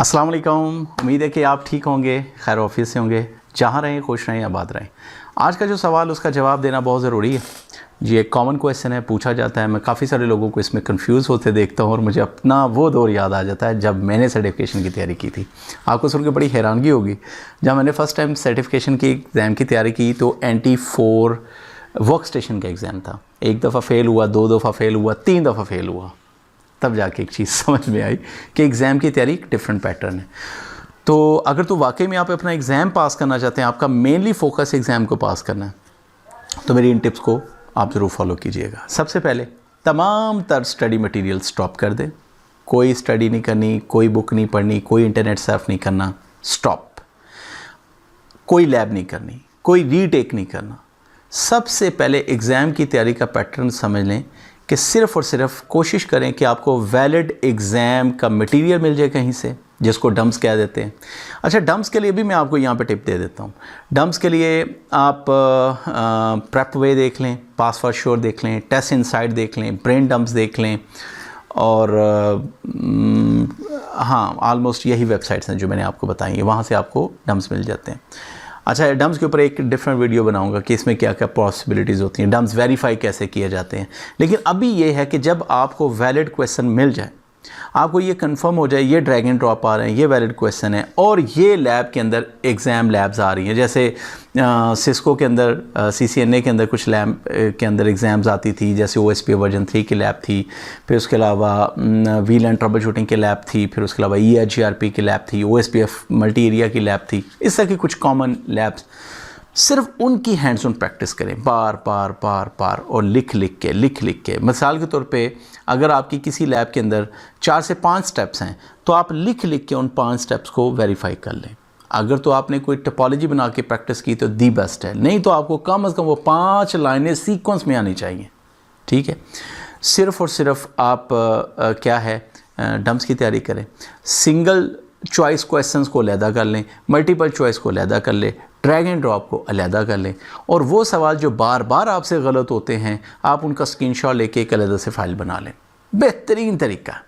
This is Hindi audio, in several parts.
अस्सलाम वालेकुम। उम्मीद है कि आप ठीक होंगे, खैर ऑफिस से होंगे, जहाँ रहें खुश रहें आबाद रहें। आज का जो सवाल उसका जवाब देना बहुत ज़रूरी है जी। एक कॉमन क्वेश्चन है, पूछा जाता है, मैं काफ़ी सारे लोगों को इसमें कंफ्यूज होते देखता हूँ और मुझे अपना वो दौर याद आ जाता है जब मैंने सर्टिफिकेशन की तैयारी की थी। आपको सुन के बड़ी हैरानगी होगी, जब मैंने फ़र्स्ट टाइम सर्टिफिकेशन की एग्ज़ाम की तैयारी की तो NT4 वर्क स्टेशन का एग्ज़ाम था। एक दफ़ा फ़ेल हुआ, 2 दफ़ा फ़ेल हुआ, 3 दफ़ा फ़ेल हुआ, तब जाके एक चीज़ समझ में आई कि एग्ज़ाम की तैयारी एक डिफरेंट पैटर्न है। तो अगर तो वाकई में आप अपना एग्ज़ाम पास करना चाहते हैं, आपका मेनली फोकस एग्ज़ाम को पास करना है, तो मेरी इन टिप्स को आप ज़रूर फॉलो कीजिएगा। सबसे पहले तमाम तर स्टडी मटेरियल स्टॉप कर दें। कोई स्टडी नहीं करनी, कोई बुक नहीं पढ़नी, कोई इंटरनेट सर्फ नहीं करना, स्टॉप। कोई लैब नहीं करनी, कोई रीटेक नहीं करना। सबसे पहले एग्ज़ाम की तैयारी का पैटर्न समझ लें कि सिर्फ़ और सिर्फ कोशिश करें कि आपको वैलिड एग्ज़ाम का मटेरियल मिल जाए कहीं से, जिसको डम्प्स कह देते हैं। अच्छा, डम्प्स के लिए भी मैं आपको यहाँ पे टिप दे देता हूँ। डम्प्स के लिए आप प्रेप वे देख लें, पास फॉर श्योर देख लें, टेस्ट इनसाइट देख लें, ब्रेन डम्प्स देख लें, और हाँ, ऑलमोस्ट यही वेबसाइट्स हैं जो मैंने आपको बताई हैं, वहाँ से आपको डम्प्स मिल जाते हैं। अच्छा, डम्प्स के ऊपर एक डिफरेंट वीडियो बनाऊंगा कि इसमें क्या क्या पॉसिबिलिटीज़ होती हैं, डम्प्स वेरीफाई कैसे किए जाते हैं। लेकिन अभी ये है कि जब आपको वैलिड क्वेश्चन मिल जाए, आपको ये कंफर्म हो जाए ये ड्रैग एंड ड्रॉप आ रहे हैं, ये वैलिड क्वेश्चन है और ये लैब के अंदर एग्ज़ाम लैब्स आ रही हैं। जैसे सिस्को के अंदर, CCNA के अंदर कुछ लैब के अंदर एग्ज़ाम्स आती थी, जैसे OSPF वर्जन 3 की लैब थी, फिर उसके अलावा व्हील एंड ट्रबल शूटिंग की लैब थी, फिर उसके अलावा EHGRP की लैब थी, OSPF मल्टी एरिया की लैब थी। इस तरह की कुछ कॉमन लैब्स, सिर्फ उनकी हैंड्स ऑन प्रैक्टिस करें, बार बार बार बार, और लिख लिख के। मिसाल के तौर पे अगर आपकी किसी लैब के अंदर 4 से 5 स्टेप्स हैं तो आप लिख लिख के उन 5 स्टेप्स को वेरीफाई कर लें। अगर तो आपने कोई टोपोलॉजी बना के प्रैक्टिस की तो दी बेस्ट है, नहीं तो आपको कम से कम वो 5 लाइनें सीक्वेंस में आनी चाहिए। ठीक है, सिर्फ और सिर्फ आप क्या है, डम्प्स की तैयारी करें। सिंगल चॉइस क्वेश्चंस को अलहदा कर लें, मल्टीपल चॉइस को अलहदा कर लें, ड्रैग एंड ड्रॉप को अलहदा कर लें, और वो सवाल जो बार बार आपसे गलत होते हैं आप उनका स्क्रीनशॉट लेके एक अलहदा से फाइल बना लें। बेहतरीन तरीका।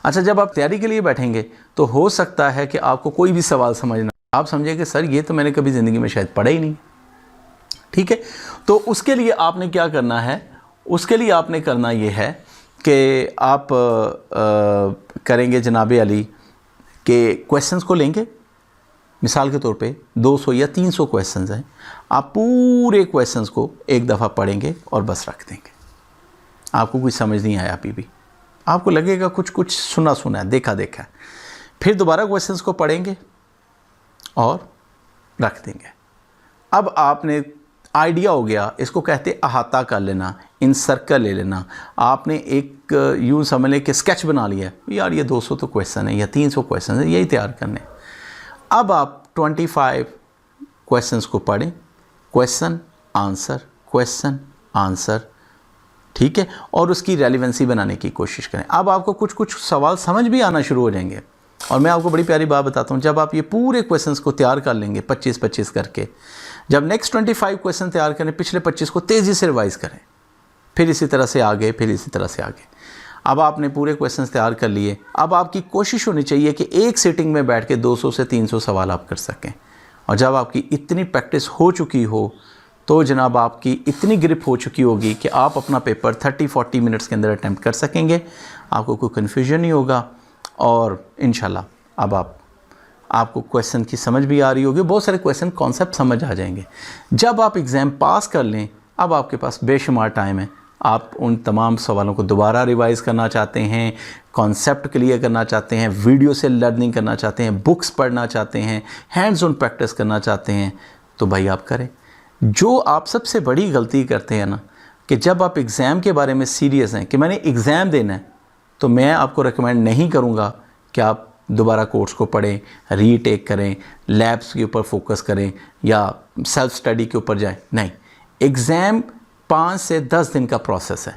अच्छा, जब आप तैयारी के लिए बैठेंगे तो हो सकता है कि आपको कोई भी सवाल समझना, आप समझे कि सर ये तो मैंने कभी ज़िंदगी में शायद पढ़ा ही नहीं। ठीक है, तो उसके लिए आपने क्या करना है, उसके लिए आपने करना ये है कि आप करेंगे जनाब अली के क्वेश्चंस को लेंगे। मिसाल के तौर पे 200 या 300 क्वेश्चंस हैं, आप पूरे क्वेश्चंस को एक दफ़ा पढ़ेंगे और बस रख देंगे। आपको कुछ समझ नहीं आया अभी भी, आपको लगेगा कुछ सुना है, देखा है। फिर दोबारा क्वेश्चंस को पढ़ेंगे और रख देंगे। अब आपने आइडिया हो गया, इसको कहते अहाता कर लेना, इन सर्कल ले लेना। आपने एक यूँ समझ लें कि स्केच बना लिया, यार ये 200 तो क्वेश्चन है या 300 क्वेश्चन है, यही तैयार करने। अब आप 25 क्वेश्चंस को पढ़ें, क्वेश्चन आंसर, ठीक है, और उसकी रेलिवेंसी बनाने की कोशिश करें। अब आपको कुछ सवाल समझ भी आना शुरू हो जाएंगे। और मैं आपको बड़ी प्यारी बात बताता हूँ, जब आप ये पूरे क्वेश्चंस को तैयार कर लेंगे 25-25 करके, जब नेक्स्ट 25 क्वेश्चन तैयार करें, पिछले 25 को तेज़ी से रिवाइज करें, फिर इसी तरह से आगे, फिर इसी तरह से आगे। अब आपने पूरे क्वेश्चंस तैयार कर लिए। अब आपकी कोशिश होनी चाहिए कि एक सीटिंग में बैठ के 200 से 300 सवाल आप कर सकें। और जब आपकी इतनी प्रैक्टिस हो चुकी हो तो जनाब आपकी इतनी ग्रिप हो चुकी होगी कि आप अपना पेपर 30-40 मिनट्स के अंदर अटैम्प्ट कर सकेंगे। आपको कोई कन्फ्यूजन नहीं होगा और इंशाल्लाह अब आपको क्वेश्चन की समझ भी आ रही होगी, बहुत सारे क्वेश्चन कॉन्सेप्ट समझ आ जाएंगे। जब आप एग्ज़ाम पास कर लें, अब आपके पास बेशुमार टाइम है। आप उन तमाम सवालों को दोबारा रिवाइज़ करना चाहते हैं, कॉन्सेप्ट क्लियर करना चाहते हैं, वीडियो से लर्निंग करना चाहते हैं, बुक्स पढ़ना चाहते हैं, हैंड्स ऑन प्रैक्टिस करना चाहते हैं, तो भाई आप करें। जो आप सबसे बड़ी गलती करते हैं ना, कि जब आप एग्ज़ाम के बारे में सीरियस हैं कि मैंने एग्ज़ाम देना है, तो मैं आपको रिकमेंड नहीं करूँगा कि आप दोबारा कोर्स को पढ़ें, रीटेक करें, लैब्स के ऊपर फोकस करें या सेल्फ स्टडी के ऊपर जाएं। नहीं, एग्ज़ाम 5 से 10 दिन का प्रोसेस है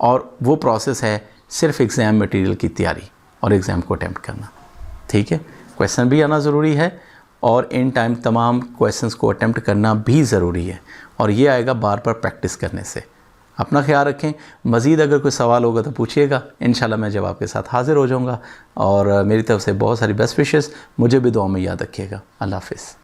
और वो प्रोसेस है सिर्फ एग्ज़ाम मटेरियल की तैयारी और एग्ज़ाम को अटैम्प्ट करना। ठीक है, क्वेश्चन भी आना ज़रूरी है और इन टाइम तमाम क्वेश्चंस को अटैम्प्ट करना भी ज़रूरी है, और ये आएगा बार बार प्रैक्टिस करने से। अपना ख्याल रखें। मज़ीद अगर कोई सवाल होगा तो पूछिएगा, इंशाल्लाह मैं जवाब के साथ हाज़िर हो जाऊँगा। और मेरी तरफ से बहुत सारी बेस्ट विशेस, मुझे भी दुआ में याद रखिएगा। अल्लाह हाफ़िज़।